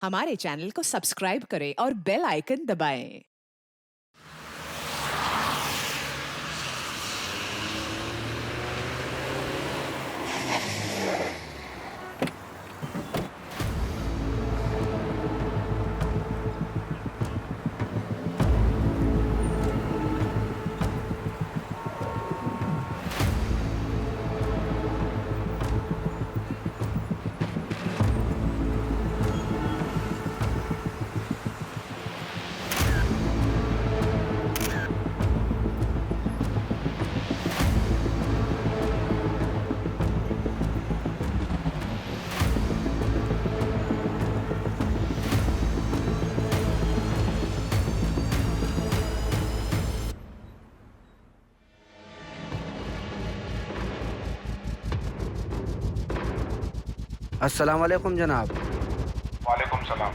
हमारे चैनल को सब्सक्राइब करें और बेल आइकन दबाएं। अस्सलाम वालेकुम जनाब। वालेकुम सलाम।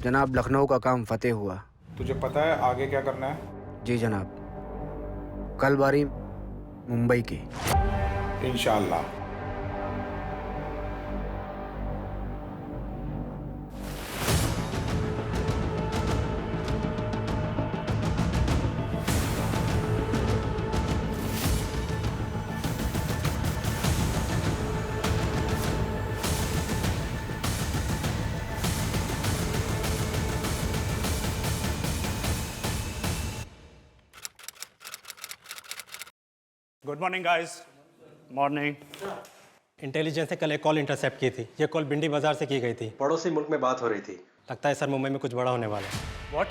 जनाब, लखनऊ का काम फतेह हुआ। तुझे पता है आगे क्या करना है? जी जनाब, कल बारी मुंबई की। इंशाअल्लाह। Good morning guys. Morning. Intelligence ने कल एक कॉल इंटरसेप्ट की थी। ये कॉल भिंडी बाजार से की गई थी। पड़ोसी मुल्क में बात हो रही थी। लगता है सर मुंबई में कुछ बड़ा होने वाला है। व्हाट?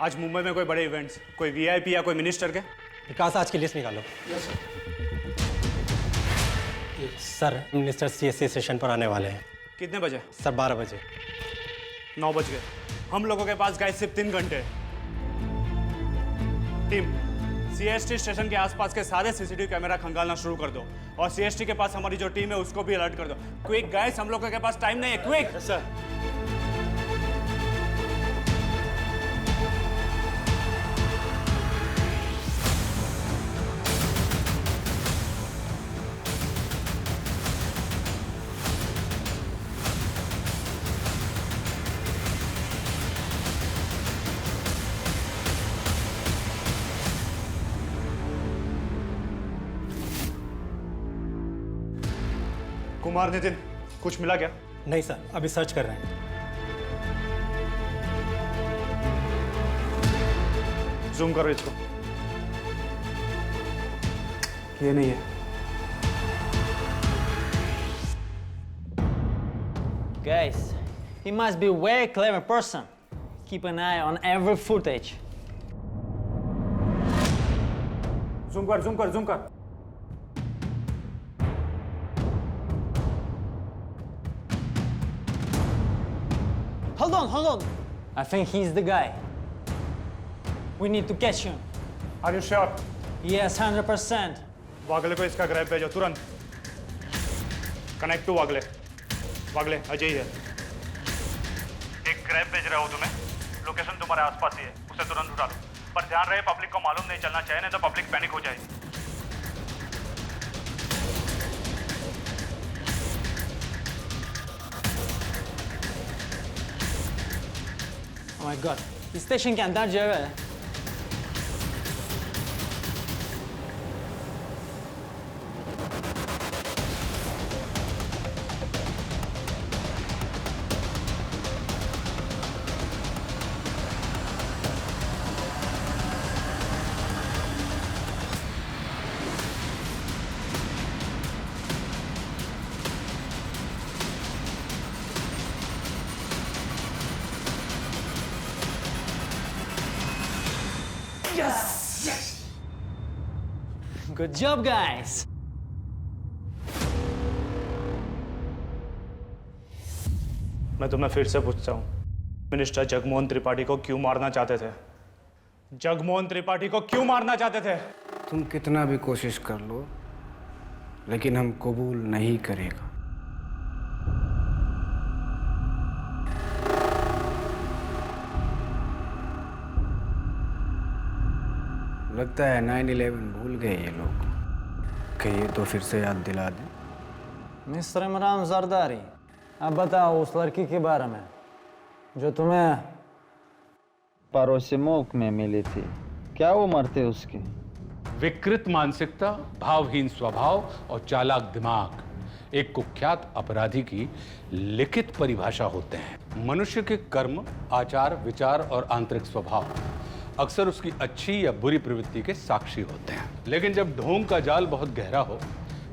आज मुंबई में कोई बड़े इवेंट्स, कोई वीआईपी या कोई मिनिस्टर के? विकास, आज की लिस्ट निकालो। सर मिनिस्टर सीएससी सेशन पर आने वाले हैं। कितने बजे? सर 12 बजे। 9 बज गए। हम लोगों के पास गाइस सिर्फ 3 घंटे। टीम, सीएसटी स्टेशन के आसपास के सारे सीसीटीवी कैमरा खंगालना शुरू कर दो और सीएसटी के पास हमारी जो टीम है उसको भी अलर्ट कर दो। क्विक गाइस, हम लोगों के पास टाइम नहीं है। Quick sir. कुमार नितिन, कुछ मिला क्या? नहीं सर, अभी सर्च कर रहे हैं। जूम करो इसको। ये नहीं है। Guys, he must be a very clever person. Keep an eye on every footage. Zoom कर, जूम कर, जूम कर। Hold on. I think he's the guy. We need to catch him. Are you sure? Yes, 100%. वागले को इसका grab भेजो तुरंत। Connect to वागले। वागले, अजय है। एक grab भेज रहा हूँ तुम्हें। लोकेशन तुम्हारे आसपास ही है, उसे तुरंत उठा लो। पर ध्यान रहे पब्लिक को मालूम नहीं चलना चाहिए, नहीं तो पब्लिक पैनिक हो जाएगी। Oh my god. इस स्टेशन के अंदर जो है Good job, guys. मैं तुम्हें फिर से पूछता हूँ, मिनिस्टर जगमोहन त्रिपाठी को क्यों मारना चाहते थे? जगमोहन त्रिपाठी को क्यों मारना चाहते थे? तुम कितना भी कोशिश कर लो, लेकिन हम कबूल नहीं करेगा। लगता है 9/11 भूल गए ये लोग। कहिए तो फिर से याद दिला दें। मिस्टर इमरान जरदारी, अब बताओ उस लड़की के बारे में जो तुम्हें परोसिमोक में मिली थी, क्या उम्र थी उसकी? विकृत मानसिकता, भावहीन स्वभाव और चालाक दिमाग एक कुख्यात अपराधी की लिखित परिभाषा होते हैं। मनुष्य के कर्म, आचार, विचार और आंतरिक स्वभाव अक्सर उसकी अच्छी या बुरी प्रवृत्ति के साक्षी होते हैं। लेकिन जब ढोंग का जाल बहुत गहरा हो,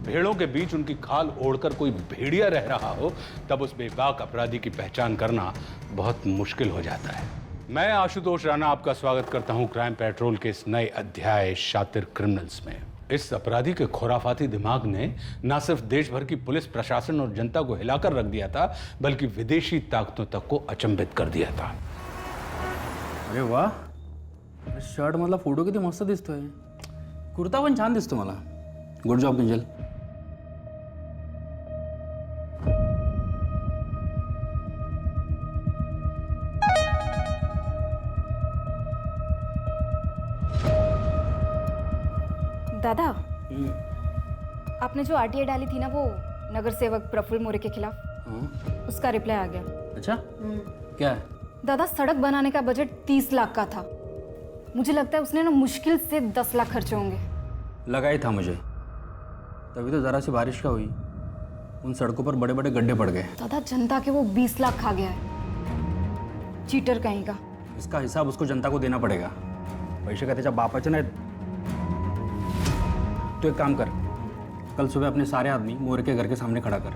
भेड़ों के बीच उनकी खाल ओढ़कर कोई भेड़िया रह रहा हो, तब उस बेबाक अपराधी की पहचान करना बहुत मुश्किल हो जाता है। मैं आशुतोष राणा आपका स्वागत करता हूं क्राइम पेट्रोल के इस नए अध्याय शातिर क्रिमिनल्स में। इस अपराधी के खुराफाती दिमाग ने न सिर्फ देश भर की पुलिस प्रशासन और जनता को हिलाकर रख दिया था, बल्कि विदेशी ताकतों तक को अचंभित कर दिया था। अरे वाह, शर्ट मधला फोटो किती मस्त दिसतोय. कुर्ता पण छान दिसतो मला. Good job Kinjal. दादा, आपने जो आरटीआई डाली थी ना वो नगर सेवक प्रफुल्ल मोरे के खिलाफ, उसका रिप्लाई आ गया। अच्छा, क्या है? दादा, सड़क बनाने का बजट 30 लाख का था। मुझे लगता है उसने ना मुश्किल से 10 लाख खर्चे होंगे। लगा ही था मुझे, तभी तो जरा सी बारिश का हुई, उन सड़कों पर बड़े बड़े गड्ढे पड़ गए। दादा, जनता के वो 20 लाख खा गया है। चीटर कहीं का। इसका हिसाब उसको जनता को देना पड़ेगा. पैसे का त्याच्या बापाचे नाहीत. तो एक काम कर, कल सुबह अपने सारे आदमी मोरे के घर के सामने खड़ा कर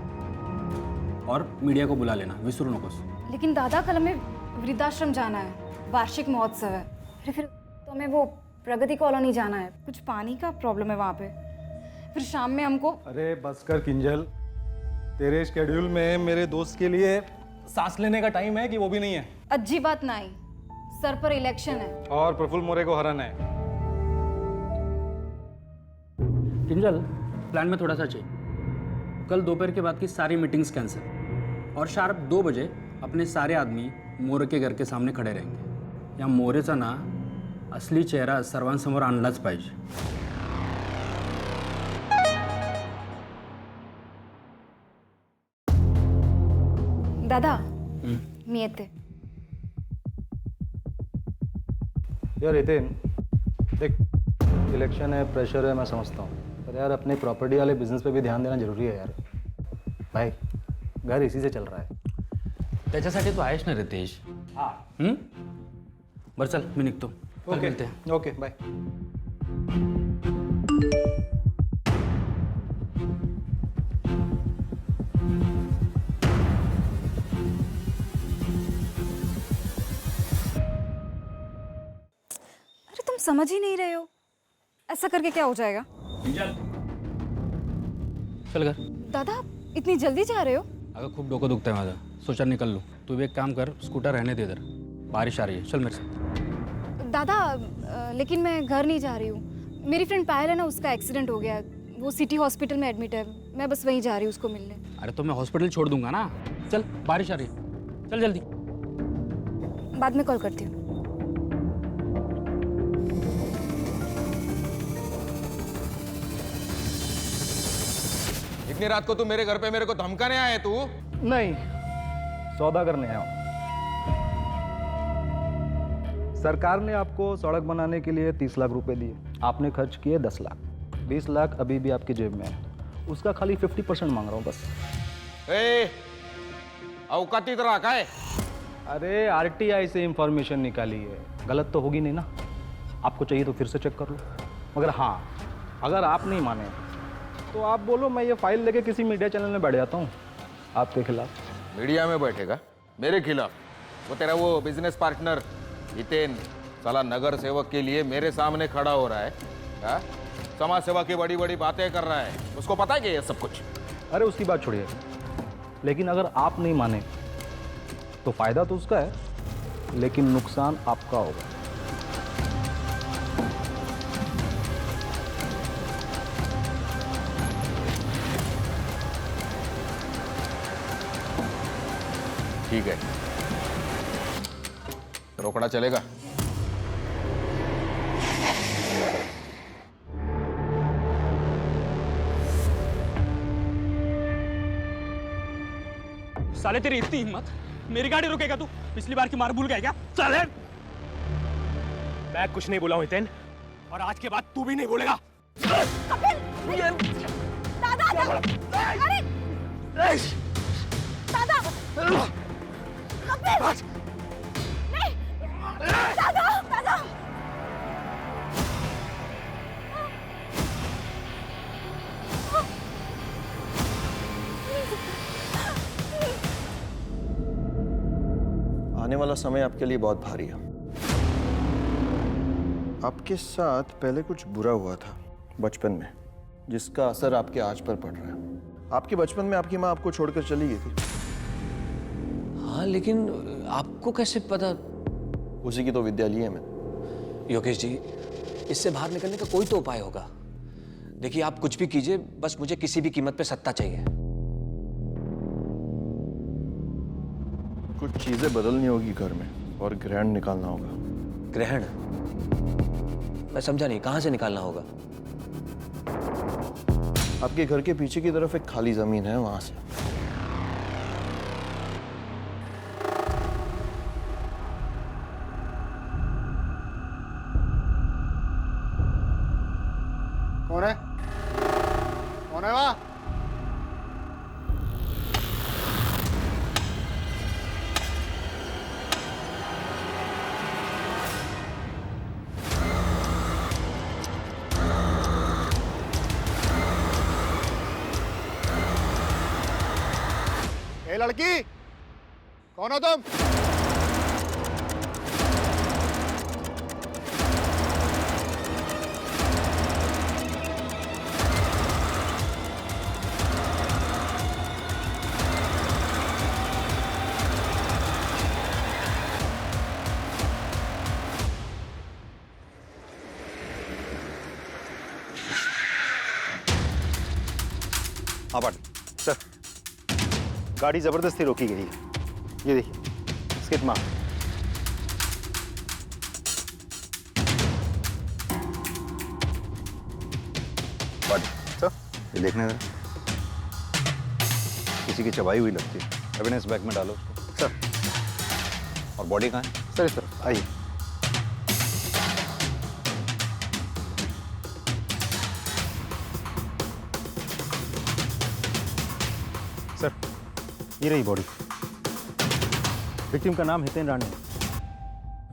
और मीडिया को बुला लेना, विसरू नकोस. लेकिन दादा, कल हमें वृद्धाश्रम जाना है, वार्षिक महोत्सव है। फिर तो हमें वो प्रगति कॉलोनी जाना है, कुछ पानी का प्रॉब्लम है वहाँ पे। फिर शाम में हमको। अरे बस कर किंजल, तेरे शेड्यूल में मेरे दोस्त के लिए सांस लेने का टाइम है कि वो भी नहीं है? अच्छी बात नहीं, सर पर इलेक्शन है और प्रफुल्ल मोरे को हराना है। किंजल, प्लान में थोड़ा सा चाहिए. कल दोपहर के बाद की सारी मीटिंग्स कैंसिल और शार्प 2 बजे अपने सारे आदमी मोरे के घर के सामने खड़े रहेंगे. या मोरेचा ना असली चेहरा सर्वांसमोर आणलाच पाहिजे. दादा, मी येते. यार हितेन, देख, इलेक्शन है, प्रेशर है, मैं समझता हूँ, पर यार अपने प्रॉपर्टी वाले बिजनेस पे भी ध्यान देना जरूरी है यार. भाई, घर इसी से चल रहा है. त्याच्यासाठी तू आहेस ना रितेश. हाँ. बरं चल, मी निघतो. कल मिळते. Okay, bye. अरे तुम समझ ही नहीं रहे हो, ऐसा करके क्या हो जाएगा? चल घर. दादा, इतनी जल्दी जा रहे हो? अगं खूप डोकं दुखतंय माझं, सोचा निकल लो. तू भी एक काम कर, स्कूटर रहने दे इधर, बारिश आ रही है. चल मेरे साथ. दादा, लेकिन मैं घर नहीं जा रही हूँ. मेरी फ्रेंड पायल है ना, उसका एक्सीडेंट हो गया है, वो सिटी हॉस्पिटल में एडमिट है. मैं बस वहीं जा रही हूँ उसको मिलने. अरे तो मैं हॉस्पिटल छोड़ दूंगा ना. चल, बारिश आ रही है, चल जल्दी. बाद में कॉल करती हूँ. इतनी रात को तू मेरे घर पे मेरे को धमकाने आया है तू? नहीं, सौदा करने आया हूँ. सरकार ने आपको सड़क बनाने के लिए 30 लाख रुपए दिए, आपने खर्च किए 10 लाख. 20 लाख अभी भी आपकी जेब में है. उसका खाली 50% मांग रहा हूँ बस. औकाती तो रखा है. अरे आरटीआई से इंफॉर्मेशन निकाली है, गलत तो होगी नहीं ना. आपको चाहिए तो फिर से चेक कर लो. मगर हाँ, अगर आप नहीं माने तो आप बोलो, मैं ये फाइल लेके किसी मीडिया चैनल में बैठ जाता हूँ आपके खिलाफ. मीडिया में बैठेगा मेरे खिलाफ? वो तेरा वो बिजनेस पार्टनर हितेन साला नगर सेवक के लिए मेरे सामने खड़ा हो रहा है, हा? समाज सेवा की बड़ी बड़ी बातें कर रहा है. उसको पता है कि ये सब कुछ? अरे उसकी बात छोड़िए, लेकिन अगर आप नहीं माने तो फायदा तो उसका है, लेकिन नुकसान आपका होगा. ठीक है, रोकड़ा चलेगा? साले तेरी इतनी हिम्मत, मेरी गाड़ी रोकेगा तू? पिछली बार की मार भूल गया क्या? साले! मैं कुछ नहीं बोला हूं हितेन, और आज के बाद तू भी नहीं बोलेगा। दादा! अरे! दादा! कपिल! नहीं! दादा! आने वाला समय आपके लिए बहुत भारी है। आपके साथ पहले कुछ बुरा हुआ था बचपन में, जिसका असर आपके आज पर पड़ रहा है। आपके बचपन में आपकी माँ आपको छोड़कर चली गई थी। हाँ, लेकिन आपको कैसे पता? उसी की तो विद्यालय में। योगेश जी, इससे बाहर निकलने का कोई तो उपाय होगा। देखिए, आप कुछ भी कीजिए, बस मुझे किसी भी कीमत पे सत्ता चाहिए। कुछ चीजें बदलनी होगी घर में और ग्रहण निकालना होगा। ग्रहण? मैं समझा नहीं, कहां से निकालना होगा? आपके घर के पीछे की तरफ एक खाली जमीन है, वहां से। कौन है? कौन है वहां? ए लड़की, कौन हो तुम? हाँ पाटिल सर, गाड़ी जबरदस्ती रोकी गई है। ये देखिए, स्किड मार। पाटिल सर, ये देखने जरा, किसी की चबाई हुई लगती है। एविडेंस बैग में डालो उसको। सर। और बॉडी कहाँ है? सर इस तरफ आइए। सर, ये रही बॉडी। विक्टिम का नाम हितेन राणे है।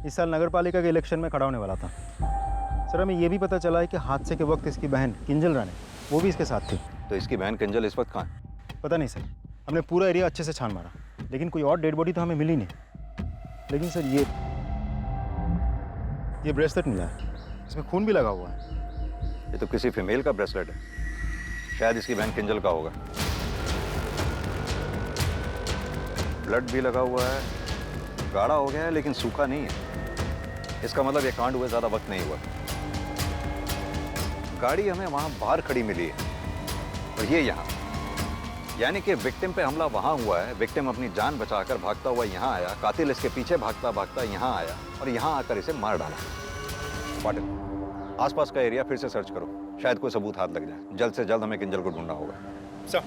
इस साल नगर पालिका के इलेक्शन में खड़ा होने वाला था। सर, हमें ये भी पता चला है कि हादसे के वक्त इसकी बहन किंजल राणे, वो भी इसके साथ थी। तो इसकी बहन किंजल इस वक्त कहाँ है? पता नहीं सर, हमने पूरा एरिया अच्छे से छान मारा, लेकिन कोई और डेड बॉडी तो हमें मिली नहीं। लेकिन सर, ये ब्रेसलेट मिला है, इसमें खून भी लगा हुआ है। ये तो किसी फीमेल का ब्रेसलेट है, शायद इसकी बहन किंजल का होगा। ब्लड भी लगा हुआ है, गाढ़ा हो गया है लेकिन सूखा नहीं है। इसका मतलब ये कांड हुए ज़्यादा वक्त नहीं हुआ। गाड़ी हमें वहाँ बाहर खड़ी मिली है और ये यहाँ, यानी कि विक्टिम पे हमला वहाँ हुआ है। विक्टिम अपनी जान बचाकर भागता हुआ यहाँ आया, कातिल इसके पीछे भागता भागता यहाँ आया और यहाँ आकर इसे मार डाला। पाटिल, आसपास का एरिया फिर से सर्च करो, शायद कोई सबूत हाथ लग जाए। जल्द से जल्द हमें किंजल को ढूंढना होगा। सर।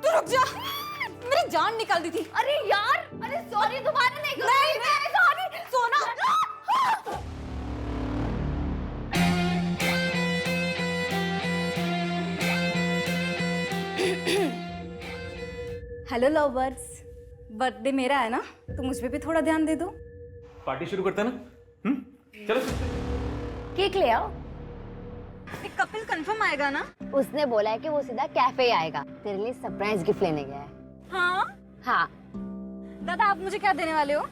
रुक जा, मेरी जान निकाल दी थी। अरे यार, अरे सॉरी, दोबारा नहीं सॉरी सोना। हेलो लवर्स, बर्थडे मेरा है ना, तो मुझ पे भी थोड़ा ध्यान दे दो। पार्टी शुरू करते हैं ना? चलो केक ले आओ। कपिल कंफर्म आएगा ना? उसने बोला है कि वो सीधा कैफे आएगा, तेरे लिए सरप्राइज गिफ्ट लेने गया है। हाँ? हाँ। दादा आप मुझे क्या देने वाले हो?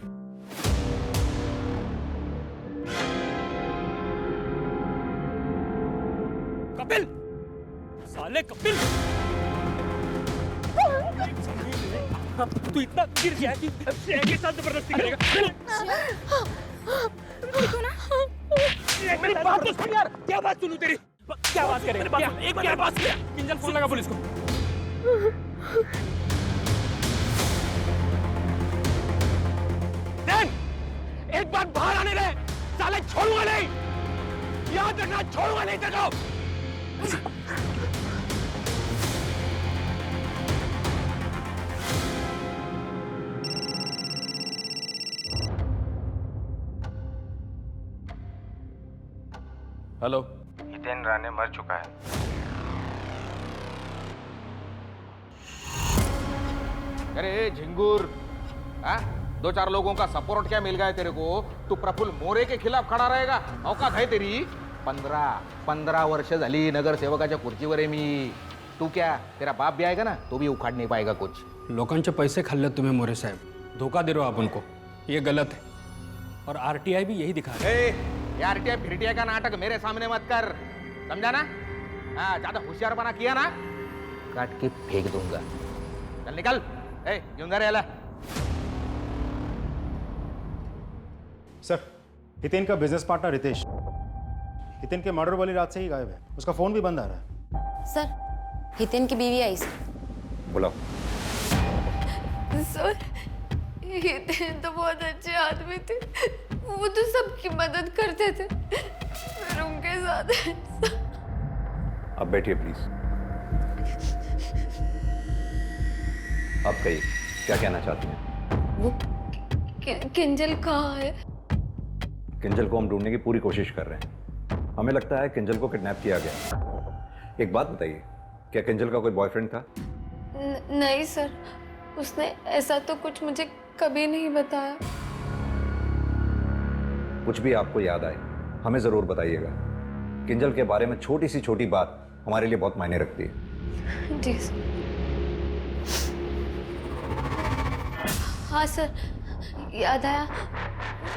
कपिल, साले कपिल, तू इतना गिर गया कि के साथ जबरदस्ती करेगा। देखो ना। मेरी बात तो सुन यार, क्या बात सुनूं तेरी? क्या बात करेगा? एक बार बात किया। किंजल फोन लगा पुलिस को। एक बार बाहर आने दे, साले छोड़ूंगा नहीं, याद रखना छोड़ूंगा नहीं तेरे को। हेलो, हितेन राणे मर चुका है। अरे झिंगुर, दो चार लोगों का सपोर्ट क्या मिल गया तेरे को? तू प्रफुल्ल मोरे के खिलाफ खड़ा रहेगा? औकात है तेरी? 15 वर्ष झाली नगरसेवकाच्या खुर्चीवर आहे मी. तू क्या, तेरा बाप भी आएगा ना तो भी उखाड़ नहीं पाएगा कुछ. लोकांचे पैसे खाल्ले तुम्हें मोरे साहब, धोखा दे रहे हो आप उनको, ये गलत है. और आरटीआई भी यही दिखा रहा है. ये आरटीआई फिरटीआई का नाटक मेरे सामने मत कर, समझा ना? हाँ, ज्यादा होशियारपना किया ना काट के फेंक दूंगा. चल निकल. घेऊन जा रे याला. सर, हितेन का बिजनेस पार्टनर रितेश, हितेन के मर्डर वाली रात से ही गायब है. उसका फोन भी बंद आ रहा है. सर, हितेन की बीवी आई सर. बुलाओ. सर, हितेन तो बहुत अच्छे आदमी थे, वो तो सबकी मदद करते थे, फिर उनके साथ. अब बैठिए प्लीज. आप कहिए, क्या कहना चाहती हैं? वो किंजल कहाँ है? किंजल को हम ढूंढने की पूरी कोशिश कर रहे हैं. हमें लगता है किंजल को किडनैप किया गया. एक बात बताइए, क्या किंजल का कोई बॉयफ्रेंड था? नहीं सर, उसने ऐसा तो कुछ मुझे कभी नहीं बताया. कुछ भी आपको याद आए हमें जरूर बताइएगा. किंजल के बारे में छोटी सी छोटी बात हमारे लिए बहुत मायने रखती है. जी सर. हाँ सर, याद आया,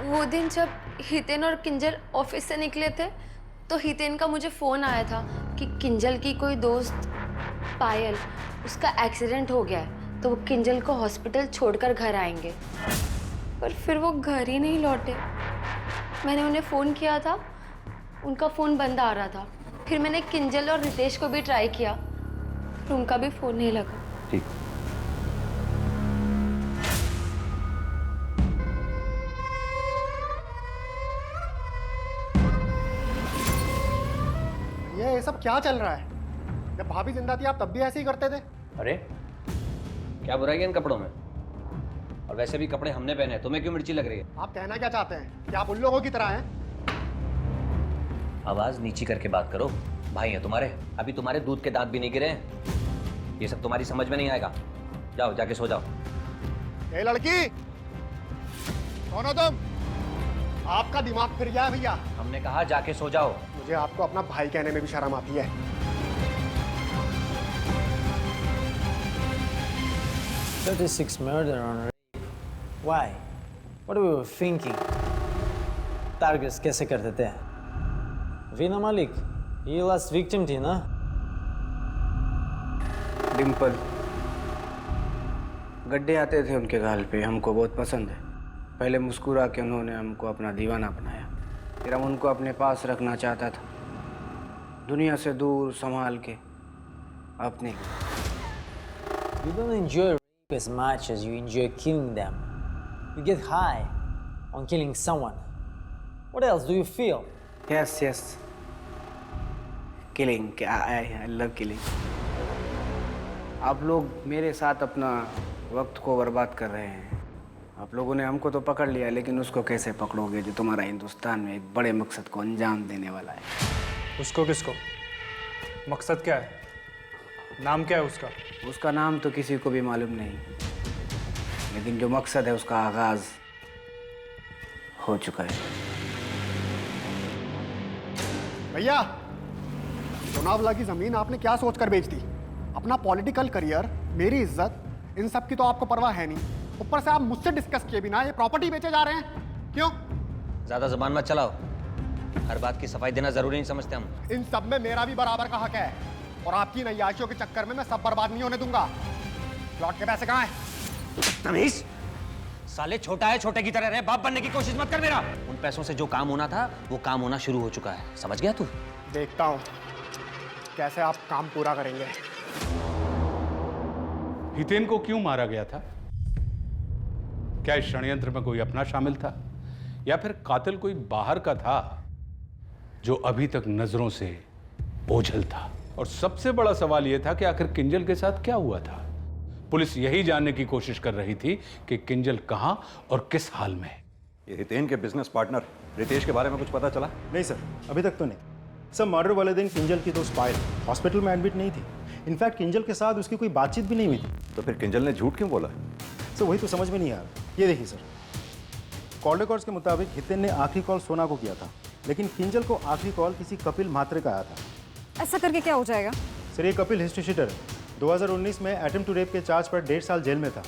वो दिन जब हितेन और किंजल ऑफिस से निकले थे तो हितेन का मुझे फ़ोन आया था कि किंजल की कोई दोस्त पायल, उसका एक्सीडेंट हो गया है तो वो किंजल को हॉस्पिटल छोड़कर घर आएंगे, पर फिर वो घर ही नहीं लौटे. मैंने उन्हें फ़ोन किया था, उनका फ़ोन बंद आ रहा था. फिर मैंने किंजल और रितेश को भी ट्राई किया, पर उनका भी फ़ोन नहीं लगा. ठीक. ये सब क्या चल रहा है? जब भाभी जिंदा थी आप तब भी ऐसे ही करते थे. अरे क्या बुराई है इन कपड़ों में? और वैसे भी कपड़े हमने पहने हैं, तुम्हें क्यों मिर्ची लग रही है? आप कहना क्या चाहते हैं कि आप उन लोगों की तरह हैं? आवाज नीची करके बात करो. भाई हैं तुम्हारे, अभी तुम्हारे दूध के दांत भी नहीं गिरे हैं. ये सब तुम्हारी समझ में नहीं आएगा. जाओ जाके सो जाओ. ए लड़की, कौन हो तुम? आपका दिमाग फिर गया है भैया. हमने कहा जाके सो जाओ. मुझे आपको अपना भाई कहने में भी शर्म आती है. 36 murder on rape. Why? What were we thinking? Targets कैसे करते थे? वीना मालिक, ये लास्ट विक्टिम थी ना? डिम्पल. गड्ढे आते थे उनके गाल पे, हमको बहुत पसंद है. पहले मुस्कुरा के उन्होंने हमको अपना दीवाना बनाया, फिर हम उनको अपने पास रखना चाहता था, दुनिया से दूर संभाल के अपने लिए. You don't enjoy rape as much as you enjoy killing them. You get high on killing someone. What else do you feel? Yes, yes. Killing. I love killing. आप लोग मेरे साथ अपना वक्त को बर्बाद कर रहे हैं. आप लोगों ने हमको तो पकड़ लिया, लेकिन उसको कैसे पकड़ोगे जो तुम्हारा हिंदुस्तान में एक बड़े मकसद को अंजाम देने वाला है? उसको किसको? मकसद क्या है? नाम क्या है उसका? उसका नाम तो किसी को भी मालूम नहीं, लेकिन जो मकसद है उसका आगाज हो चुका है. भैया, लोनावला की जमीन आपने क्या सोचकर बेच दी? अपना पॉलिटिकल करियर, मेरी इज्जत, इन सब की तो आपको परवाह है नहीं। ऊपर से आप मुझसे डिस्कस किए बिना ये प्रॉपर्टी बेचे जा रहे हैं, क्यों? ज्यादा जबान मत चलाओ, हर बात की सफाई देना जरूरी नहीं समझते हम। इन सब में मेरा भी बराबर का हक है, और आपकी नैयाशियों के चक्कर में मैं सब बर्बाद नहीं होने दूंगा। प्लॉट के पैसे कहाँ हैं? तमीज, साले छोटा है, छोटे की तरह रहे, बाप बनने की कोशिश मत कर मेरा। उन पैसों से जो काम होना था वो काम होना शुरू हो चुका है, समझ गया तू? देखता हूँ कैसे आप काम पूरा करेंगे। हितेन को क्यों मारा गया था? क्या इस षड्यंत्र में कोई अपना शामिल था, या फिर कातिल कोई बाहर का था जो अभी तक नजरों से ओझल था? और सबसे बड़ा सवाल यह था कि आखिर किंजल के साथ क्या हुआ था? पुलिस यही जानने की कोशिश कर रही थी कि किंजल कहां और किस हाल में है। ये हितेन के बिजनेस पार्टनर रितेश के बारे में कुछ पता चला? नहीं सर, अभी तक तो नहीं। सर, मर्डर वाले दिन किंजल की दोस्त पायल हॉस्पिटल में एडमिट नहीं थी। इनफैक्ट किंजल के साथ उसकी कोई बातचीत भी नहीं हुई थी। तो फिर किंजल ने झूठ क्यों बोला? सर वही तो समझ में नहीं आ रहा। ये देखिए सर, कॉल रिकॉर्ड्स के मुताबिक हितेन ने आखिरी कॉल सोना को किया था, लेकिन किंजल को आखिरी कॉल किसी कपिल म्हात्रे का आया था। ऐसा करके क्या हो जाएगा? सर, ये कपिल हिस्ट्री शीटर है। 2019 में अटेम्प्ट टू रेप के चार्ज पर 1.5 साल जेल में था,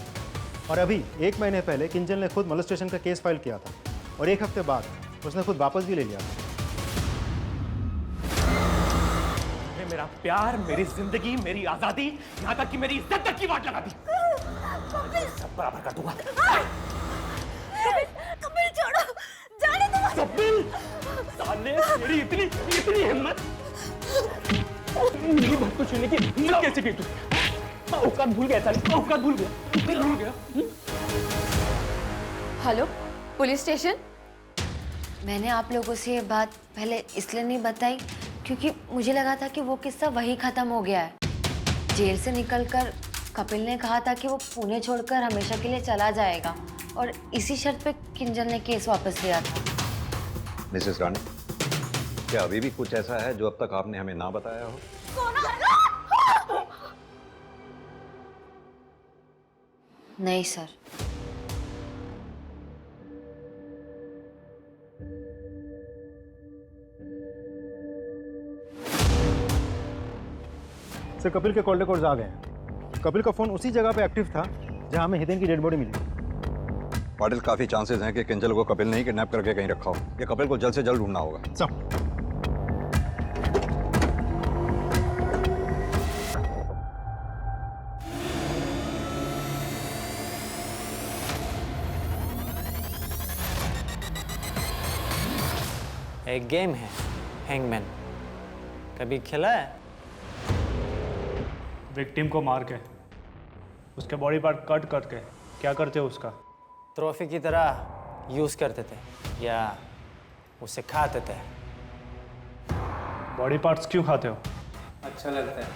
और अभी 1 महीने पहले किंजल ने खुद मोलेस्टेशन का केस फाइल किया था, और 1 हफ्ते बाद उसने खुद वापस भी ले लिया था। मेरा प्यार, मेरी जिंदगी, मेरी आजादी, यहाँ तक कि मेरी इज्जत तक की वाट लगा दी। सब बराबर कर दूंगा। कपिल छोड़ो, जाने दो। कपिल, साले मेरी इतनी हिम्मत, मेरी बात को सुनने की हिम्मत कैसे की तू? औकात भूल गया साले, औकात भूल गया। Hello, police station. मैंने आप लोगों से ये बात पहले इसलिए नहीं बताई क्योंकि मुझे लगा था कि वो किस्सा वही खत्म हो गया है। जेल से निकलकर कपिल ने कहा था कि वो पुणे छोड़कर हमेशा के लिए चला जाएगा, और इसी शर्त पे किंजल ने केस वापस लिया था। मिसेस रानी, क्या अभी भी कुछ ऐसा है जो अब तक आपने हमें ना बताया हो? नहीं सर। सर, कपिल के कॉल रिकॉर्ड्स आ गए हैं। कपिल का फोन उसी जगह पे एक्टिव था जहां हमें हितेन की डेड बॉडी मिली। पाटिल, काफी चांसेस हैं कि किंजल को कपिल ने ही किडनैप करके कहीं रखा हो। ये कपिल को जल्द से जल्द ढूंढना होगा। सब एक गेम है हैंगमैन, कभी खेला है? विक्टिम को मार के उसके बॉडी पार्ट कट करके क्या करते हो उसका? ट्रॉफी की तरह यूज करते थे या उसे खाते थे? बॉडी पार्ट्स क्यों खाते हो? अच्छा लगता है।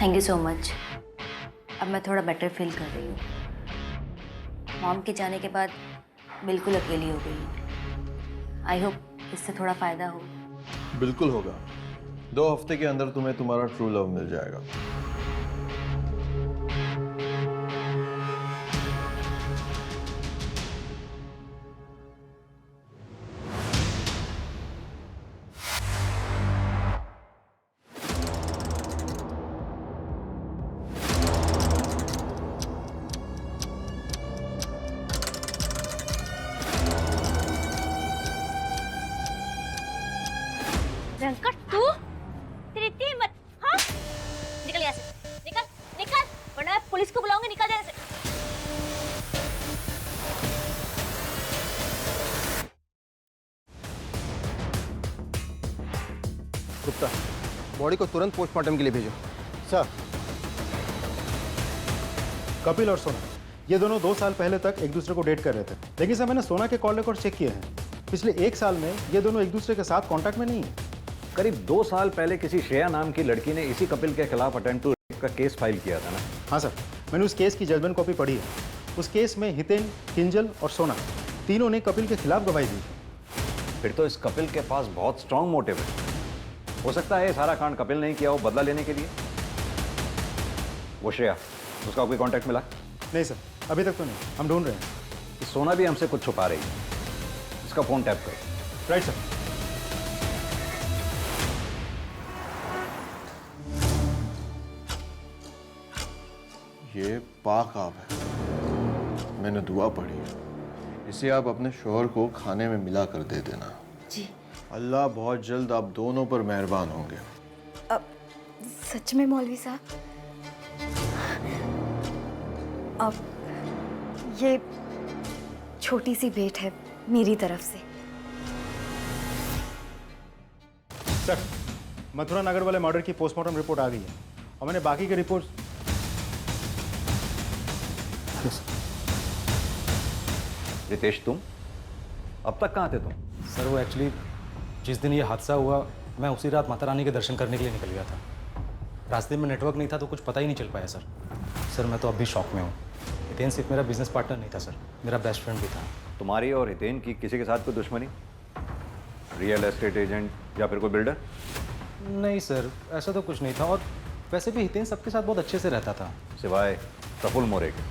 Thank you so much. अब मैं थोड़ा बेटर फील कर रही हूँ। मॉम के जाने के बाद बिल्कुल अकेली हो गई। आई होप इससे थोड़ा फ़ायदा हो। बिल्कुल होगा। 2 हफ्ते के अंदर तुम्हें तुम्हारा ट्रू लव मिल जाएगा। रंकट, तू तेरी इतनी हिम्मत? हाँ, निकल यहाँ से, निकल निकल, वरना मैं पुलिस को बुलाऊंगी। निकल यहाँ से। गुप्ता, बॉडी को तुरंत पोस्टमार्टम के लिए भेजो। सर, कपिल और सोना ये दोनों 2 साल पहले तक एक दूसरे को डेट कर रहे थे, लेकिन सर मैंने सोना के कॉल रिकॉर्ड चेक किए हैं। पिछले 1 साल में ये दोनों एक दूसरे के साथ कांटेक्ट में नहीं है। करीब 2 साल पहले किसी श्रेया नाम की लड़की ने इसी कपिल के खिलाफ अटेम्प्ट टू रेप का केस फाइल किया था ना? हाँ सर, मैंने उस केस की जजमेंट कॉपी पढ़ी है। उस केस में हितेन, किंजल और सोना तीनों ने कपिल के खिलाफ गवाही दी। फिर तो इस कपिल के पास बहुत स्ट्रांग मोटिव है। हो सकता है ये सारा कांड कपिल ने ही किया हो बदला लेने के लिए। वो श्रेया, उसका कोई कांटेक्ट मिला? नहीं सर, अभी तक तो नहीं, हम ढूंढ रहे हैं। कि सोना भी हमसे कुछ छुपा रही है। इसका फोन टैप करो। Right sir. ये पाक आब है, मैंने दुआ पढ़ी है, इसे आप अपने शोहर को खाने में मिला कर दे देना। जी। अल्लाह बहुत जल्द आप दोनों पर मेहरबान होंगे। अब सच में मौलवी साहब? अब ये छोटी सी भेंट है मेरी तरफ से। सर, मथुरा नगर वाले मर्डर की पोस्टमार्टम रिपोर्ट आ गई है और मैंने बाकी की रिपोर्ट। रितेश, तुम अब तक कहाँ थे तुम? सर वो एक्चुअली जिस दिन ये हादसा हुआ मैं उसी रात माता रानी के दर्शन करने के लिए निकल गया था। रास्ते में नेटवर्क नहीं था तो कुछ पता ही नहीं चल पाया सर। सर मैं तो अब भी शॉक में हूँ। हितेन सिर्फ मेरा बिजनेस पार्टनर नहीं था सर, मेरा बेस्ट फ्रेंड भी था। तुम्हारी और हितेन की किसी के साथ कोई दुश्मनी? रियल एस्टेट एजेंट या फिर कोई बिल्डर? नहीं सर, ऐसा तो कुछ नहीं था। और वैसे भी हितेन सबके साथ बहुत अच्छे से रहता था, सिवाय प्रफुल्ल मोरे के।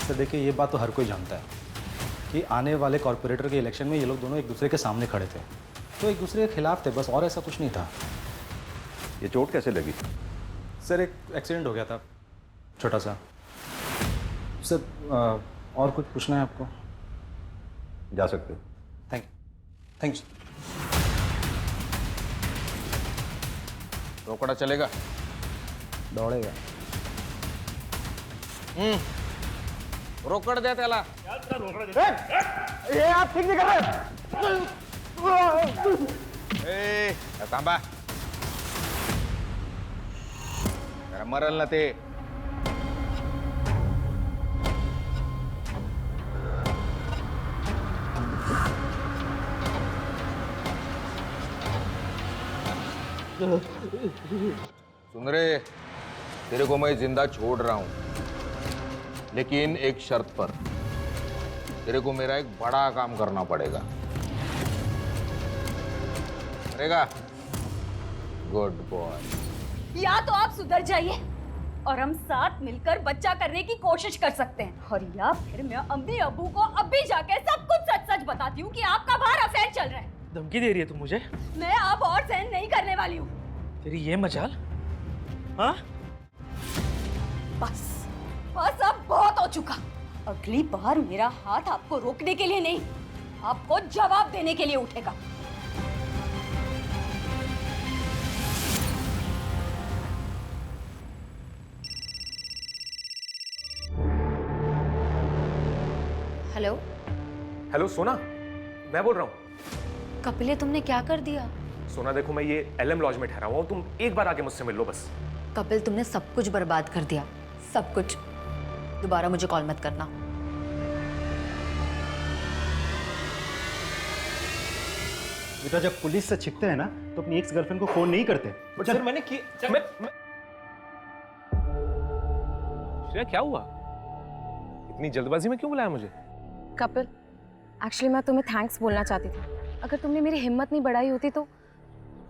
सर देखिए, ये बात तो हर कोई जानता है कि आने वाले कॉर्पोरेटर के इलेक्शन में ये लोग दोनों एक दूसरे के सामने खड़े थे, तो एक दूसरे के खिलाफ थे बस, और ऐसा कुछ नहीं था। ये चोट कैसे लगी? सर एक एक्सीडेंट हो गया था छोटा सा। सर और कुछ पूछना है आपको? जा सकते हो। Thank you. रोकड़ा चलेगा? दौड़ेगा। रोकड़ दे त्याला। ये आप ठीक नहीं कर रहे। थांबा, जरा मरल ना ते। सुन रे, तेरे को मैं जिंदा छोड़ रहा हूं, लेकिन एक शर्त पर। तेरे को मेरा एक बड़ा काम करना पड़ेगा। करेगा? Good boy. या तो आप सुधर जाइए और हम साथ मिलकर बच्चा करने की कोशिश कर सकते हैं, और या फिर मैं अम्मी अब्बू को अभी जाके सब कुछ सच सच बताती हूँ कि आपका बाहर अफेयर चल रहा है। धमकी दे रही है तू मुझे? मैं अब और सहन नहीं करने वाली हूँ। तेरी ये मजाल? हाँ? बस बस अब बहुत हो चुका। अगली बार मेरा हाथ आपको रोकने के लिए नहीं, आपको जवाब देने के लिए उठेगा। हेलो। हेलो सोना, मैं बोल रहा हूँ। कपिल, तुमने क्या कर दिया? सोना देखो, मैं ये एलएम लॉज में ठहरा हुआ हूँ, तुम एक बार आके मुझसे मिल लो बस। कपिल, तुमने सब कुछ बर्बाद कर दिया, सब कुछ। दोबारा मुझे कॉल मत करना। बेटा, जब पुलिस से छिपते हैं ना तो अपनी एक्स गर्लफ्रेंड को फोन नहीं करते। बट सर मैंने श्रेया, क्या हुआ? इतनी जल्दबाजी में क्यों बुलाया मुझे? कपिल, एक्चुअली मैं तुम्हें थैंक्स बोलना चाहती थी। अगर तुमने मेरी हिम्मत नहीं बढ़ाई होती तो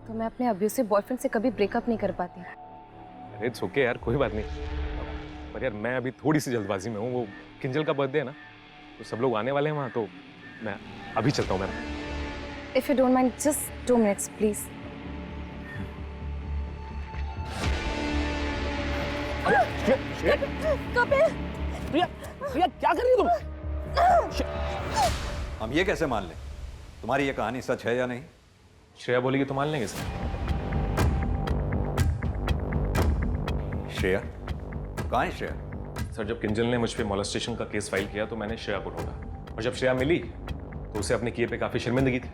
मैं अपने अब्यूसिव बॉयफ्रेंड से कभी ब्रेकअप नहीं कर पाती। अरे इट्स ओके यार, कोई बात नहीं। पर यार मैं अभी थोड़ी सी जल्दबाजी में हूँ। वो किंजल का बर्थडे है ना, तो सब लोग आने वाले हैं वहाँ, तो मैं अभी चलता हूँ। मैं If you don't mind, just 2 minutes, please. Kapil! प्रिया क्या कर रही हो तुम? हम ये कैसे मान लें तुम्हारी ये कहानी सच है या नहीं? श्रेया बोलेगी तो मान लेंगे सर। श्रेया? कहाँ है श्रेया? सर, जब किंजल ने मुझ पे मॉलेस्टेशन का केस फाइल किया तो मैंने श्रेया को ढूंढा, और जब श्रेया मिली तो उसे अपने किए पे काफी शर्मिंदगी थी,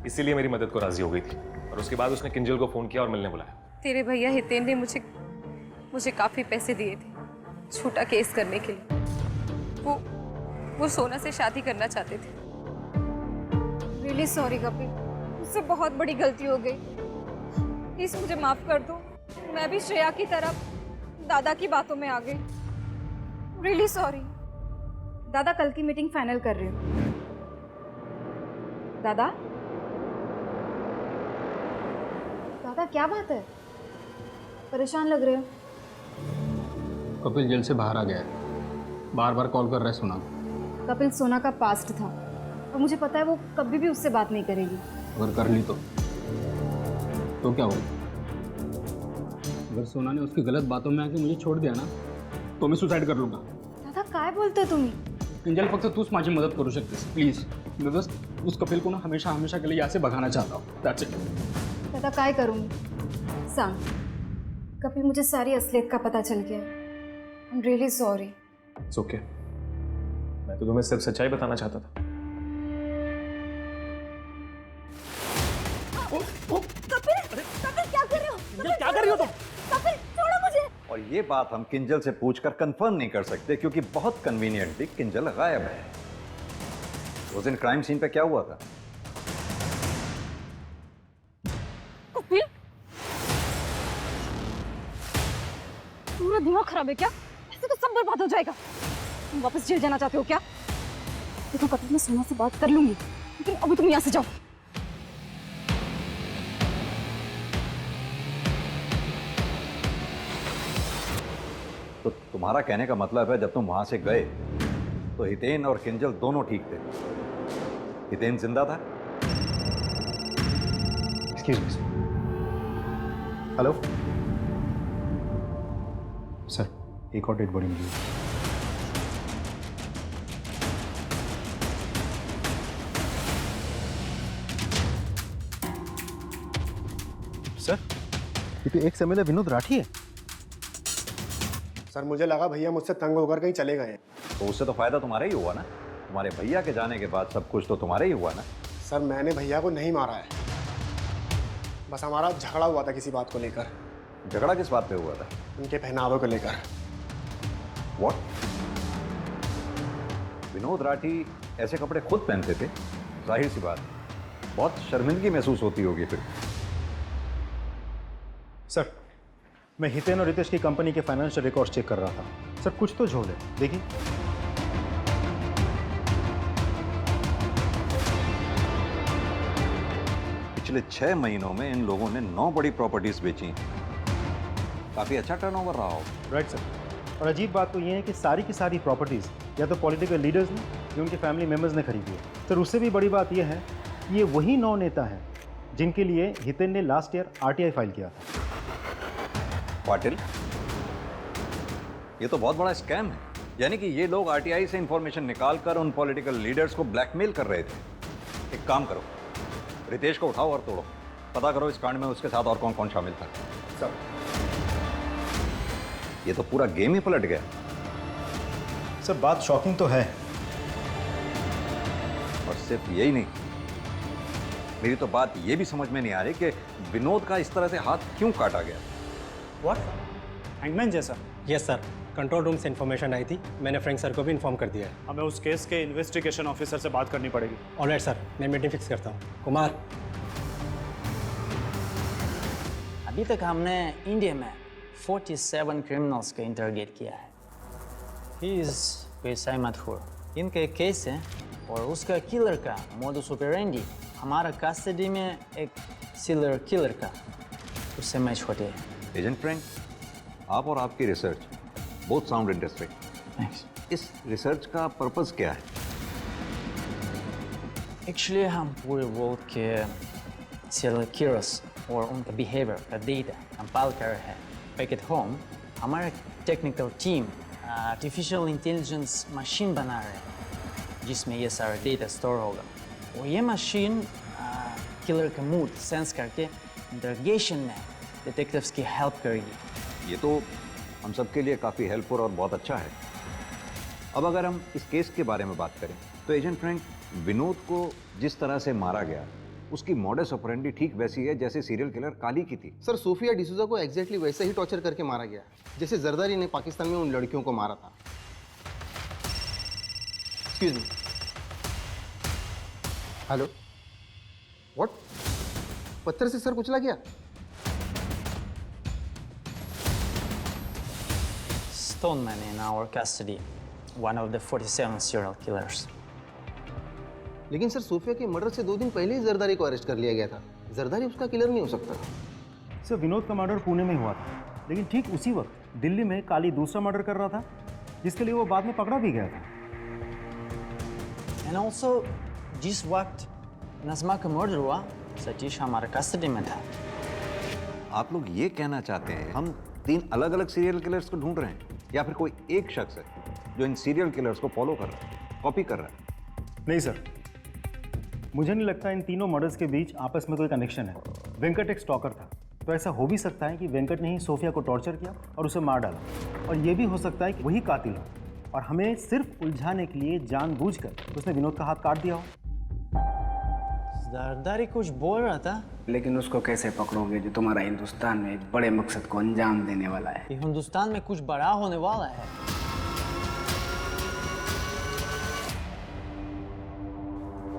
इसीलिए मेरी मदद को राजी हो गई थी। और उसके बाद उसने किंजल को फोन किया और मिलने बुलाया। तेरे भैया हितेन ने मुझे काफी पैसे दिए थे छोटा केस करने के लिए। वो सोना से शादी करना चाहते थे। रियली सॉरी कपिल, मुझसे बहुत बड़ी गलती हो गई, प्लीज मुझे माफ कर दो। मैं भी श्रेया की तरह दादा की बातों में आ गई। Really sorry. दादा, कल की मीटिंग फाइनल कर रही हूँ। दादा? दादा क्या बात है, परेशान लग रहे हो? कपिल जेल से बाहर आ गया है, बार बार कॉल कर रहा है सोना को। कपिल सोना का पास्ट था और मुझे पता है वो कभी भी उससे बात नहीं करेगी। अगर कर ली तो क्या होगा? अगर सोना ने उसकी गलत बातों में आके मुझे छोड़ दिया ना, तो मैं सुसाइड कर लूंगा। दादा काय बोलतोय तुम्ही? किंजल, फक्त तूच माझी मदत करू शकतेस, प्लीज। मैं बस उस कपिल को ना हमेशा हमेशा के लिए यहाँ से भगाना चाहता हूँ। That's it. दादा काय करूँगी? सांग। कपिल, मुझे सारी असलियत का पता चल गया। I am really sorry. It's okay. मैं तो तुम्हें सिर्फ सच्चाई बताना चाहता था। कपिल क्या कर रहे हो? क्या कर रही हो तुम? कपिल छोड़ो मुझे। और ये बात हम किंजल से पूछकर कंफर्म नहीं कर सकते क्योंकि बहुत कन्वीनियंटली किंजल गायब है। उस दिन क्राइम सीन पे क्या हुआ था? कपिल, पूरा दिमाग खराब है क्या? ऐसे तो सब बर्बाद हो जाएगा। तुम वापस जेल जाना चाहते हो क्या? देखो कपिल, मैं सोना से बात कर लूंगी, लेकिन अभी तुम यहाँ से जाओ। तो तुम्हारा कहने का मतलब है जब तुम वहां से गए तो हितेन और किंजल दोनों ठीक थे। हितेन जिंदा था? एक्सक्यूज मी हेलो सर, एक और डेड बॉडी मिली है। सर, ये तो एक समय विनोद राठी है। सर, मुझे लगा भैया मुझसे तंग होकर कहीं चले गए। तो उससे तो फायदा तुम्हारा ही हुआ ना। तुम्हारे भैया के जाने के बाद सब कुछ तो तुम्हारा ही हुआ ना। सर, मैंने भैया को नहीं मारा है, बस हमारा झगड़ा हुआ था किसी बात को लेकर। झगड़ा किस बात पे हुआ था? उनके पहनावे को लेकर। What? विनोद राठी ऐसे कपड़े खुद पहनते थे? जाहिर सी बात, बहुत शर्मिंदगी महसूस होती होगी फिर। सर, मैं हितेन और रितेश की कंपनी के फाइनेंशियल रिकॉर्ड्स चेक कर रहा था। सर, कुछ तो झोल है, देखिए। पिछले 6 महीनों में इन लोगों ने 9 बड़ी प्रॉपर्टीज बेची। काफी अच्छा टर्नओवर रहा हो। Right sir. और अजीब बात तो ये है कि सारी की सारी प्रॉपर्टीज या तो पॉलिटिकल लीडर्स ने या उनके फैमिली मेंबर्स ने खरीदी है। सर, उससे भी बड़ी बात यह है कि ये वही 9 नेता हैं जिनके लिए हितेन ने लास्ट ईयर आरटीआई फाइल किया था। पाटिल, ये तो बहुत बड़ा स्कैम है। यानी कि ये लोग आरटीआई से इंफॉर्मेशन निकालकर उन पॉलिटिकल लीडर्स को ब्लैकमेल कर रहे थे। एक काम करो, रितेश को उठाओ और तोड़ो, पता करो इस कांड में उसके साथ और कौन कौन शामिल था। सर, ये तो पूरा गेम ही पलट गया। सर, बात शॉकिंग तो है। और सिर्फ यही नहीं, मेरी तो बात ये भी समझ में नहीं आ रही कि विनोद का इस तरह से हाथ क्यों काटा गया। व्हाट? हैंगमैन जैसा? यस सर, कंट्रोल रूम से इन्फॉर्मेशन आई थी, मैंने फ्रैंक सर को भी इन्फॉर्म कर दिया है। हमें उस केस के इन्वेस्टिगेशन ऑफिसर से बात करनी पड़ेगी। ऑलराइट सर, मैं मीटिंग फिक्स करता हूँ। कुमार, अभी तक हमने इंडिया में 47 क्रिमिनल्स को इंटरोगेट किया है। ही इज पेशाई मशहूर। इनका एक केस है और उसका किलर का मोडुस ऑपरेंडी हमारा कस्टडी में एक सीरियल किलर का उससे मैच होते हैं। एजेंट फ्रैंक, आप और आपकी research both sound interesting. Thanks. इस रिसर्च का पर्पस क्या है? एक्चुअली हम पूरे वर्ल्ड के सीरियल किलर्स और उनका बिहेवियर का डेटा कंपाइल कर रहे हैं। बैक एट होम हमारा technical team artificial intelligence machine बना रहे हैं जिसमें ये सारा डेटा स्टोर होगा और ये मशीन किलर का मूड सेंस करके इंटरोगेशन में डिटेक्टिव्स की हेल्प करेगी। ये तो हम सबके लिए काफ़ी हेल्पफुल और बहुत अच्छा है। अब अगर हम इस केस के बारे में बात करें तो एजेंट फ्रैंक, विनोद को जिस तरह से मारा गया उसकी मॉडस ऑपरेंडी ठीक वैसी है जैसे सीरियल किलर काली की थी। सर, सोफिया डिसूजा को एग्जैक्टली वैसे ही टॉर्चर करके मारा गया जैसे जरदारी ने पाकिस्तान में उन लड़कियों को मारा था। Excuse me. Hello, what? पत्थर से सर कुचला गया? Stoneman in our custody, one of the 47 serial killers. लेकिन सर, सोफिया के मर्डर से 2 दिन पहले ही जरदारी को अरेस्ट कर लिया गया था। जरदारी उसका किलर नहीं हो सकता। सर, विनोद का मर्डर पुणे में हुआ था लेकिन ठीक उसी वक्त दिल्ली में काली दूसरा मर्डर कर रहा था, जिसके लिए वो बाद में पकड़ा भी गया था। एंड ऑल्सो जिस वक्त नज़मा का मर्डर हुआ, सतीश हमारे कस्टडी में था। आप लोग ये कहना चाहते हैं हम 3 अलग अलग सीरियल किलर्स को ढूंढ रहे हैं, या फिर कोई एक शख्स है जो इन सीरियल किलर्स को फॉलो कर रहा है, कॉपी कर रहा है? नहीं सर, मुझे नहीं लगता इन तीनों मर्डर्स के बीच आपस में कोई कनेक्शन है। वेंकट एक स्टॉकर था, तो ऐसा हो भी सकता है कि वेंकट ने ही सोफिया को टॉर्चर किया और उसे मार डाला, और ये भी हो सकता है कि वही कातिल हो और हमें सिर्फ उलझाने के लिए जानबूझकर उसने विनोद का हाथ काट दिया हो। जरदारी कुछ बोल रहा था, लेकिन उसको कैसे पकड़ोगे जो तुम्हारा हिंदुस्तान में एक बड़े मकसद को अंजाम देने वाला है? कि हिंदुस्तान में कुछ बड़ा होने वाला है।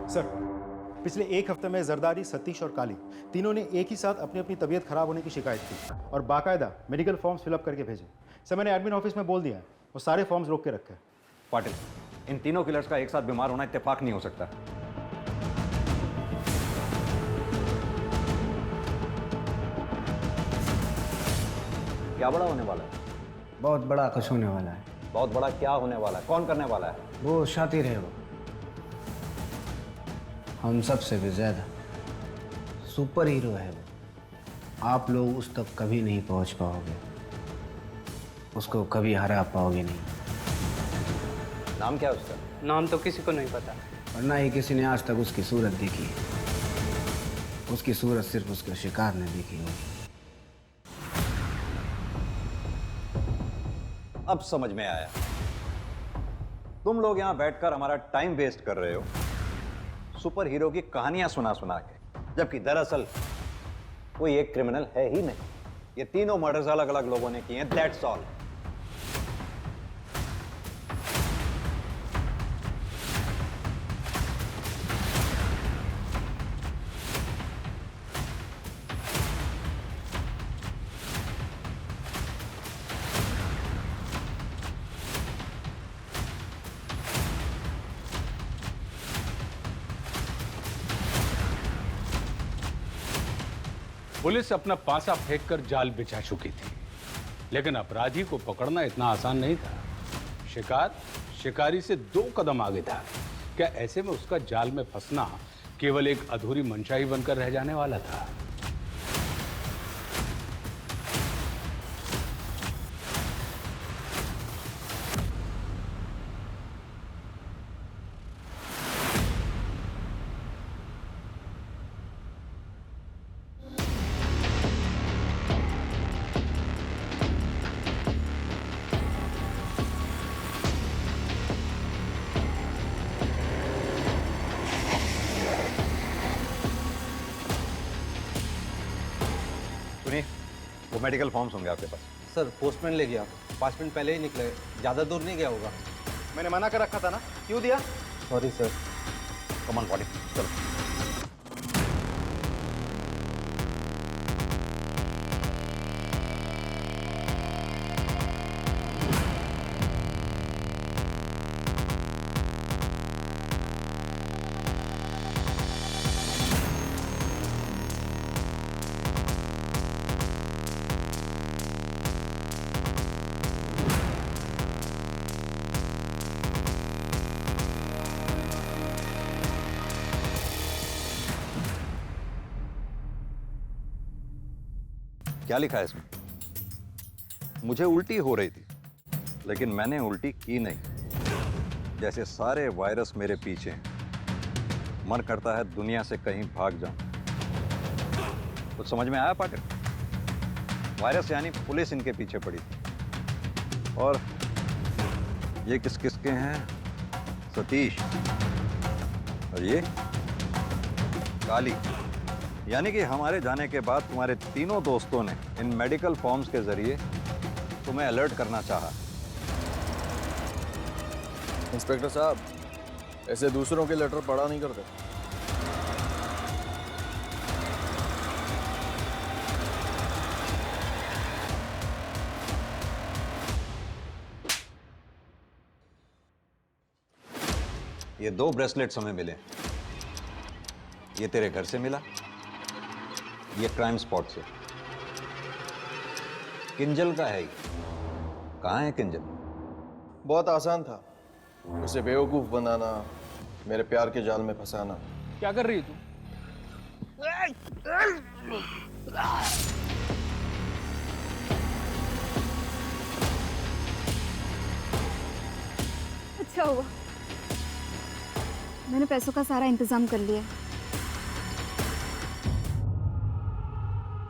सर, पिछले 1 हफ्ते में जरदारी, सतीश और काली तीनों ने एक ही साथ अपनी अपनी तबीयत खराब होने की शिकायत की और बाकायदा मेडिकल फॉर्म्स फिलअप करके भेजे। सर, मैंने एडमिन ऑफिस में बोल दिया है और सारे फॉर्म्स रोक के रखे। पाटिल, इन तीनों किलर्स का एक साथ बीमार होना इत्तेफाक नहीं हो सकता। क्या बड़ा होने वाला है? बहुत बड़ा कुछ होने वाला है। बहुत बड़ा क्या होने वाला है? कौन करने वाला है? वो शातिर है, वो हम सबसे भी ज्यादा सुपर हीरो है वो। आप लोग उस तक कभी नहीं पहुंच पाओगे, उसको कभी हरा पाओगे नहीं। नाम क्या है उसका? नाम तो किसी को नहीं पता, और ना ही किसी ने आज तक उसकी सूरत देखी है। उसकी सूरत सिर्फ उसके शिकार ने देखी होगी। अब समझ में आया। तुम लोग यहां बैठकर हमारा टाइम वेस्ट कर रहे हो सुपर हीरो की कहानियां सुना सुना के, जबकि दरअसल कोई एक क्रिमिनल है ही नहीं। ये तीनों मर्डर्स अलग अलग लोगों ने किए हैं, दैट्स ऑल। पुलिस अपना पासा फेंककर जाल बिछा चुकी थी, लेकिन अपराधी को पकड़ना इतना आसान नहीं था। शिकार शिकारी से 2 कदम आगे था। क्या ऐसे में उसका जाल में फंसना केवल एक अधूरी मंशा ही बनकर रह जाने वाला था? वो मेडिकल फॉर्म्स होंगे आपके पास। सर, पोस्टमैन ले गया, 5 मिनट पहले ही निकले, ज़्यादा दूर नहीं गया होगा। मैंने मना कर रखा था ना, क्यों दिया? Sorry sir. Come on body, चलो। क्या लिखा है इसमें? मुझे उल्टी हो रही थी, लेकिन मैंने उल्टी की नहीं। जैसे सारे वायरस मेरे पीछे हैं, मन करता है दुनिया से कहीं भाग जाऊं। कुछ समझ में आया पाटिल? वायरस यानी पुलिस इनके पीछे पड़ी थी। और ये किस किसके हैं? सतीश, और ये काली। यानी कि हमारे जाने के बाद तुम्हारे तीनों दोस्तों ने इन मेडिकल फॉर्म्स के जरिए तुम्हें अलर्ट करना चाहा। इंस्पेक्टर साहब, ऐसे दूसरों के लेटर पढ़ा नहीं करते। ये 2 ब्रेसलेट्स हमें मिले। ये तेरे घर से मिला, ये क्राइम स्पॉट से। किंजल का है ही। कहाँ है किंजल? बहुत आसान था उसे बेवकूफ़ बनाना, मेरे प्यार के जाल में फंसाना। क्या कर रही है तू? अच्छा हुआ मैंने पैसों का सारा इंतजाम कर लिया।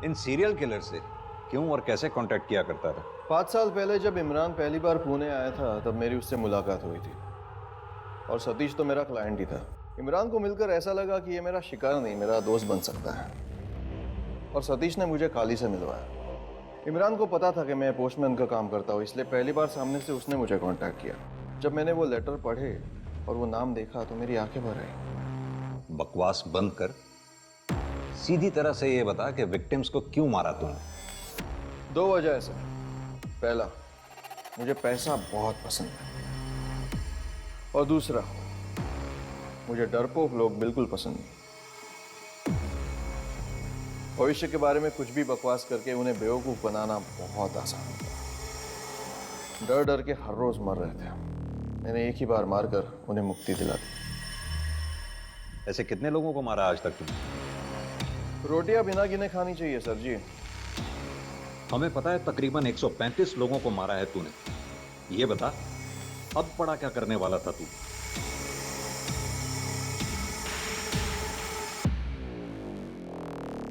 इन सीरियल किलर से क्यों और कैसे कांटेक्ट किया करता था? 5 साल पहले जब इमरान पहली बार पुणे आया था तब मेरी उससे मुलाकात हुई थी, और सतीश तो मेरा क्लाइंट ही था। इमरान को मिलकर ऐसा लगा कि ये मेरा शिकार नहीं, मेरा दोस्त बन सकता है, और सतीश ने मुझे काली से मिलवाया। इमरान को पता था कि मैं पोस्टमैन का काम करता हूँ, इसलिए पहली बार सामने से उसने मुझे कांटेक्ट किया। जब मैंने वो लेटर पढ़े और वो नाम देखा तो मेरी आंखें भर आई। बकवास बंद कर, सीधी तरह से ये बता कि विक्टिम्स को क्यों मारा तूने? 2 वजह है सर। पहला, मुझे पैसा बहुत पसंद है, और दूसरा, मुझे डरपोक लोग बिल्कुल पसंद नहीं। भविष्य के बारे में कुछ भी बकवास करके उन्हें बेवकूफ बनाना बहुत आसान होता है। डर डर के हर रोज मर रहे थे, मैंने एक ही बार मारकर उन्हें मुक्ति दिला दी। ऐसे कितने लोगों को मारा आज तक तुमने? रोटियां बिना गिने खानी चाहिए सर जी। हमें पता है तकरीबन 135 लोगों को मारा है तूने। ये बता, अब बड़ा क्या करने वाला था तू?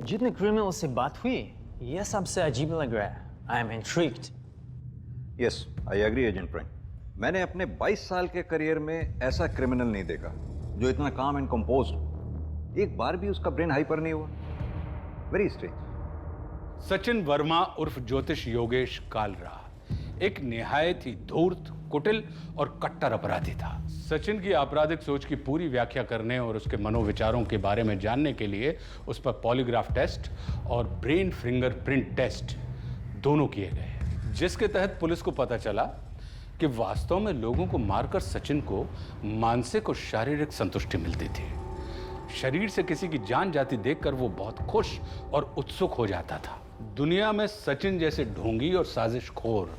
जितने क्रिमिनल से बात हुई, यह सबसे अजीब लग रहा है। I am intrigued. Yes, I agree agent Frank. मैंने अपने 22 साल के करियर में ऐसा क्रिमिनल नहीं देखा जो इतना काम एंड कंपोज्ड। एक बार भी उसका ब्रेन हाइपर नहीं हुआ। Very strange. सचिन वर्मा उर्फ ज्योतिष योगेश कालरा एक निहायत ही धूर्त, कुटिल और कट्टर अपराधी था। सचिन की आपराधिक सोच की पूरी व्याख्या करने और उसके मनोविचारों के बारे में जानने के लिए उस पर पॉलीग्राफ टेस्ट और ब्रेन फिंगरप्रिंट टेस्ट दोनों किए गए, जिसके तहत पुलिस को पता चला कि वास्तव में लोगों को मारकर सचिन को मानसिक और शारीरिक संतुष्टि मिलती थी। शरीर से किसी की जान जाती देखकर वो बहुत खुश और उत्सुक हो जाता था। दुनिया में सचिन जैसे ढोंगी और साजिशखोर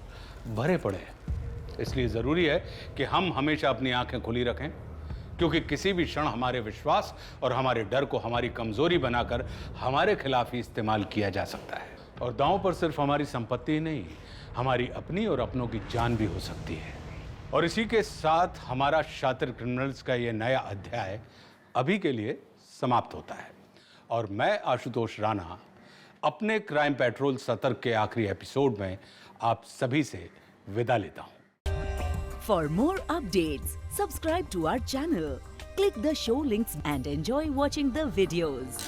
भरे पड़े हैं। इसलिए जरूरी है कि हम हमेशा अपनी आंखें खुली रखें, क्योंकि किसी भी क्षण हमारे विश्वास और हमारे डर को हमारी कमजोरी बनाकर हमारे खिलाफ ही इस्तेमाल किया जा सकता है। और दांव पर सिर्फ हमारी संपत्ति ही नहीं, हमारी अपनी और अपनों की जान भी हो सकती है। और इसी के साथ हमारा शातिर क्रिमिनल्स का यह नया अध्याय अभी के लिए समाप्त होता है, और मैं आशुतोष राणा अपने क्राइम पेट्रोल सतर्क के आखिरी एपिसोड में आप सभी से विदा लेता हूं। For more updates, subscribe to our channel, click the show links and enjoy watching the videos.